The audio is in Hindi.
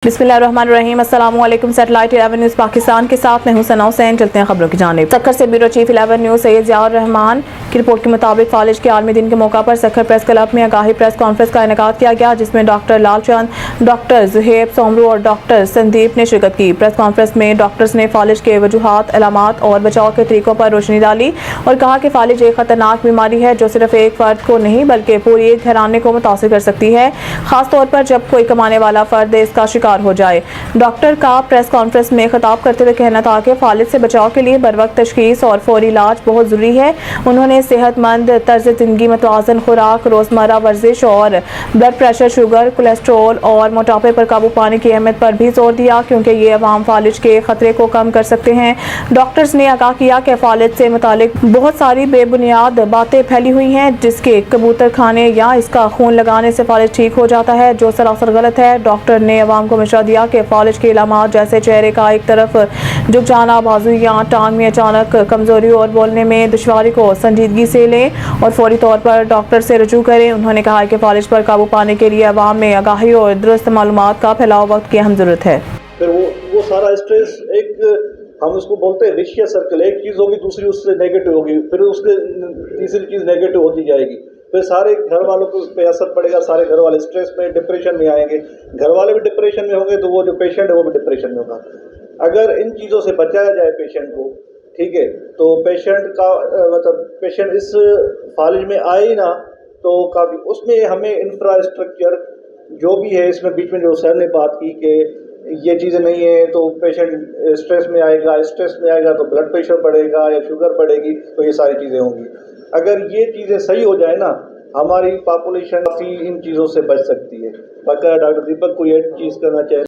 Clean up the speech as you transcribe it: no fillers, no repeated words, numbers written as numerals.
बिस्मिल्लाहिर्रहमानिर्रहीम। अस्सलामुअलैकुम। सैटेलाइट 11 न्यूज़ पाकिस्तान के साथ मैं हूं सना हुसैन। चलते हैं खबरों की जानिब। सक्खर से bureau chief 11 news Syed Ziaur Rahman की रिपोर्ट के मुताबिक फालिज के आलमी दिन के मौका पर सक्खर प्रेस क्लब में आगाही प्रेस कॉन्फ्रेंस का इनेकाद किया गया, जिसमें डॉक्टर लालचंद, डॉक्टर जुहैब सोमरू और डॉक्टर संदीप ने शिरकत की। प्रेस कॉन्फ्रेंस में डॉक्टर्स ने फालिज के वजूहात, अलामात और बचाव के तरीकों पर रोशनी डाली और कहा कि फालिज एक खतरनाक बीमारी है जो सिर्फ एक फर्द को नहीं बल्कि पूरी एक घराने को मुतासिर कर सकती है, खासतौर पर जब कोई कमाने वाला फर्द इसका शिकार हो जाए। डॉक्टर का प्रेस कॉन्फ्रेंस में खिताब करते हुए कहना था कि फालिज से बचाव के लिए बरवक्त तशखीस और फौरी इलाज बहुत ज़रूरी है। उन्होंने सेहतमंद तर्ज ज़िंदगी, मतवाज़न खुराक, रोज़मर्रा वर्जिश और ब्लड प्रेशर, शुगर, कोलेस्ट्रोल और मोटापे पर काबू पाने की अहमियत पर भी जोर दिया, क्योंकि ये अवाम फालिज के ख़तरे को कम कर सकते हैं। डॉक्टर्स ने आगाह किया कि फालिज से मुतालिक बहुत सारी बेबुनियाद बातें फैली हुई हैं, जिसके कबूतर खाने या इसका खून लगाने से फालिज ठीक हो जाता है, जो सरासर गलत है। डॉक्टर ने अवाम को मशवरा दिया कि फालिज के इलामात जैसे चेहरे का एक तरफ झुक जाना, बाजू या टांग में अचानक कमजोरी और बोलने में दुश्वारी को संजीदगी से लें और फौरी तौर पर डॉक्टर से रजू करें। उन्होंने कहा कि फालिज पर काबू पाने के लिए अवाम में आगाही और दुरुस्त मालूमात का फैलाव वक्त की अहम जरूरत है। फिर वो सारा स्ट्रेस एक हम उसको बोलते हैं विशियस सर्कल, एक चीज़ होगी दूसरी उससे नेगेटिव होगी, फिर उसके तीसरी चीज़ नेगेटिव होती जाएगी, फिर सारे घर वालों पे असर पड़ेगा, सारे घर वाले स्ट्रेस में, डिप्रेशन में आएंगे, घर वाले भी डिप्रेशन में होंगे तो वो जो पेशेंट है वो भी डिप्रेशन में होगा। अगर इन चीज़ों से बचाया जाए पेशेंट को, ठीक है, तो पेशेंट का मतलब पेशेंट इस फालिज में आए ही ना, तो काफ़ी उसमें हमें इंफ्रास्ट्रक्चर जो भी है, इसमें बीच में जो सर ने बात की कि ये चीज़ें नहीं है तो पेशेंट स्ट्रेस में आएगा तो ब्लड प्रेशर बढ़ेगा या शुगर बढ़ेगी, तो ये सारी चीज़ें होंगी। अगर ये चीज़ें सही हो जाए ना, हमारी पॉपुलेशन काफ़ी इन चीज़ों से बच सकती है। बाकी डॉक्टर दीपक को ये चीज़ करना चाहिए।